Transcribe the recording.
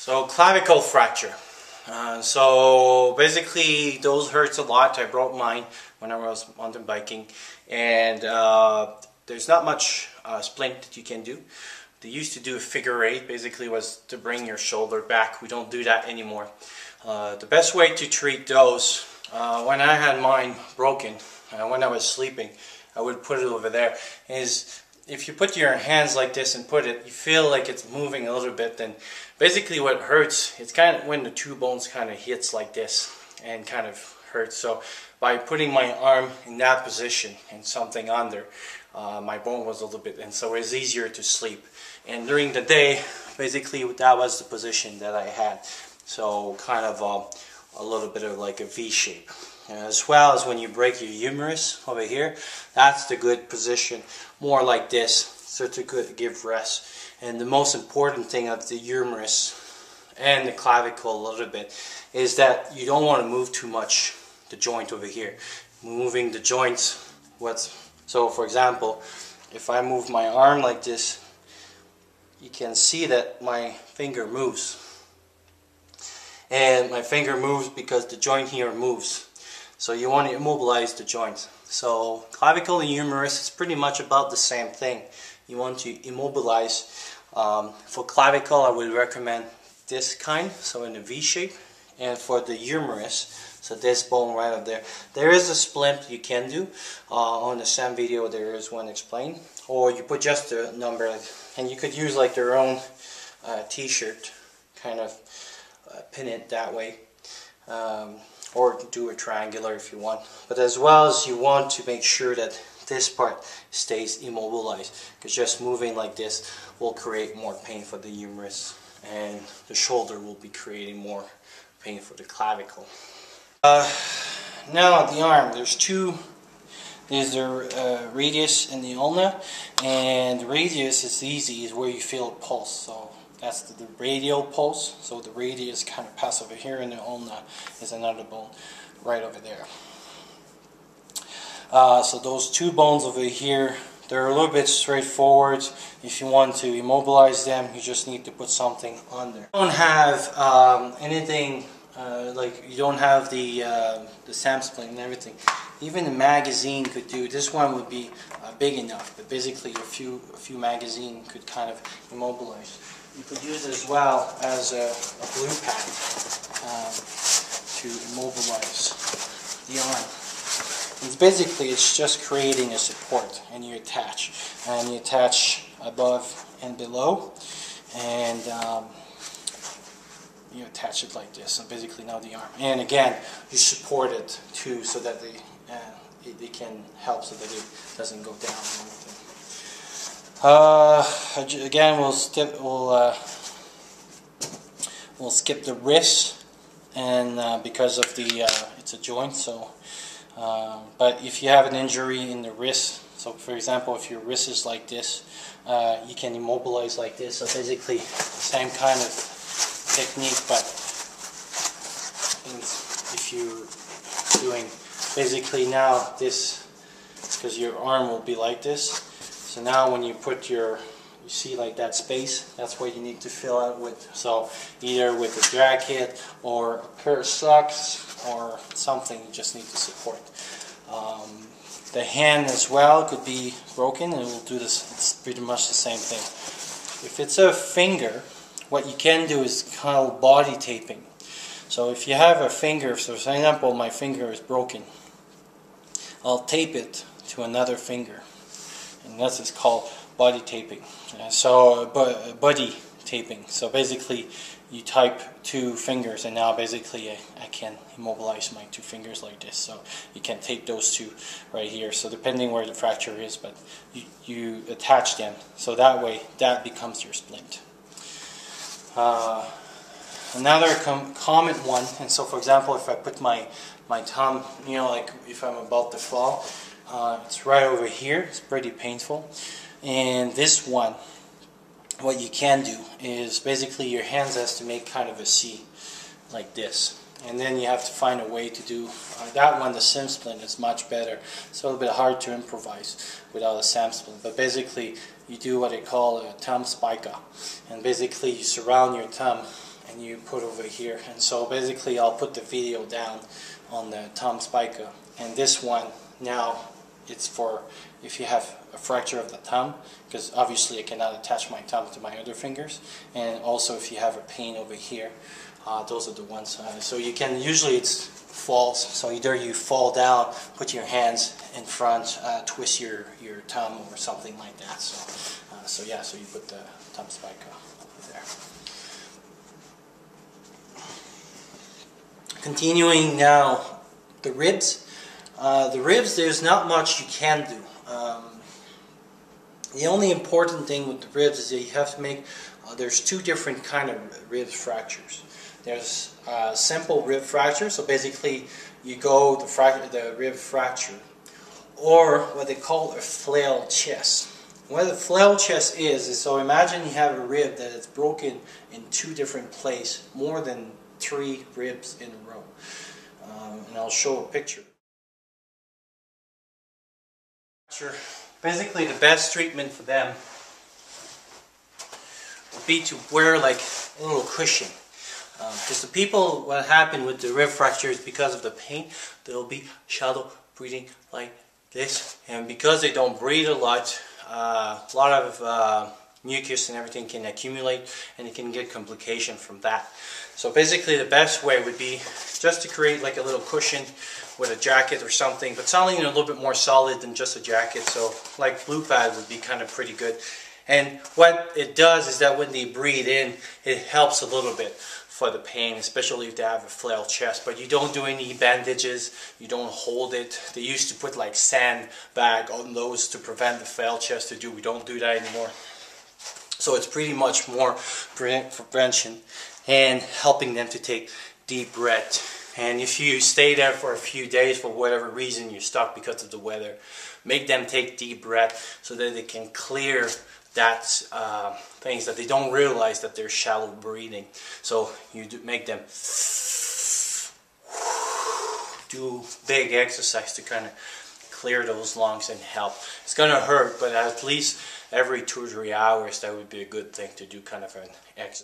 So clavicle fracture. So basically those hurts a lot. I broke mine when I was mountain biking, and there's not much splint that you can do. They used to do a figure eight, basically was to bring your shoulder back. We don't do that anymore. The best way to treat those, when I had mine broken, when I was sleeping, I would put it over there, is if you put your hands like this and put it, you feel like it's moving a little bit, then basically what hurts, it's kind of when the two bones kind of hits like this and kind of hurts. So by putting my arm in that position and something under, my bone was a little bit, and so it was easier to sleep. And during the day, basically that was the position that I had. So kind of a little bit of like a V shape. As well as when you break your humerus over here, that's the good position, more like this, so to give rest. And the most important thing of the humerus and the clavicle a little bit is that you don't want to move too much the joint over here. Moving the joints, so for example, if I move my arm like this, you can see that my finger moves. And my finger moves because the joint here moves. So you want to immobilize the joint. So clavicle and humerus is pretty much about the same thing. You want to immobilize. For clavicle, I would recommend this kind, so in a V shape. And for the humerus, so this bone right up there, there is a splint you can do. On the same video there is one explained. Or you put just a number, and you could use like their own t-shirt, kind of pin it that way. Or do a triangular if you want. But as well as you want to make sure that this part stays immobilized, because just moving like this will create more pain for the humerus, and the shoulder will be creating more pain for the clavicle. Now the arm, there's the radius and the ulna, and the radius is easy, is where you feel a pulse. So that's the radial pulse. So the radius kind of passes over here, and the ulna is another bone right over there. So those two bones over here, they're a little bit straightforward. If you want to immobilize them, you just need to put something on there. You don't have anything like you don't have the SAM splint and everything. Even a magazine could do. This one would be big enough, but basically a few magazine could kind of immobilize. You could use it as well as a glue pad to immobilize the arm. It's just creating a support, and you attach above and below, and you attach it like this. So basically now the arm, and again you support it too, so that they can help so that it doesn't go down or anything. Again, we'll skip the wrist, and because of the it's a joint. So, but if you have an injury in the wrist, so for example, if your wrist is like this, you can immobilize like this. So basically, the same kind of technique, but if you're doing basically now this, because your arm will be like this. So now when you put you see like that space, that's what you need to fill out with. So either with a jacket or a pair of socks or something, you just need to support. The hand as well could be broken, and we'll do this. It's pretty much the same thing. If it's a finger, what you can do is called body taping. So if you have a finger, so for example my finger is broken, I'll tape it to another finger, and this is called body taping. Buddy taping. So basically you type two fingers, and now basically I can immobilize my two fingers like this. So you can tape those two right here. So depending where the fracture is, but you attach them, so that way that becomes your splint. another common one, and so for example, if I put my thumb, you know, like if I'm about to fall, it's right over here. It's pretty painful. And this one, what you can do is basically your hands has to make kind of a C like this, and then you have to find a way to do that one. The sim splint is much better. It's a little bit hard to improvise without a sim splint, but basically you do what they call a thumb spica, and basically you surround your thumb and you put over here. And so basically I'll put the video down on the thumb spica, and this one now it's for if you have a fracture of the thumb, because obviously I cannot attach my thumb to my other fingers, and also if you have a pain over here, those are the ones. So you can, usually it's falls, so either you fall down, put your hands in front, twist your thumb or something like that. So yeah, so you put the thumb spica over there. Continuing now, the ribs. The ribs, there's not much you can do. The only important thing with the ribs is that you have to make, there's two different kind of rib fractures. There's simple rib fracture, so basically you go the rib fracture, or what they call a flail chest. What a flail chest is so imagine you have a rib that is broken in two different places, more than 3 ribs in a row. And I'll show a picture. Basically, the best treatment for them would be to wear like a little cushion. Because the people, what happened with the rib fracture is because of the pain, they'll be shallow breathing like this, and because they don't breathe a lot of mucus and everything can accumulate, and it can get complication from that. So basically the best way would be just to create like a little cushion with a jacket or something, but something a little bit more solid than just a jacket. So like blue pad would be kind of pretty good. And what it does is that when they breathe in, it helps a little bit for the pain, especially if they have a flail chest. But you don't do any bandages, you don't hold it. They used to put like sandbag on those to prevent the flail chest to do. We don't do that anymore. So it's pretty much more prevention and helping them to take deep breath. And if you stay there for a few days for whatever reason you're stuck because of the weather, make them take deep breath so that they can clear that things that they don't realize that they're shallow breathing. So you make them do big exercise to kind of clear those lungs and help. It's gonna hurt, but at least every 2 or 3 hours that would be a good thing to do kind of an exercise.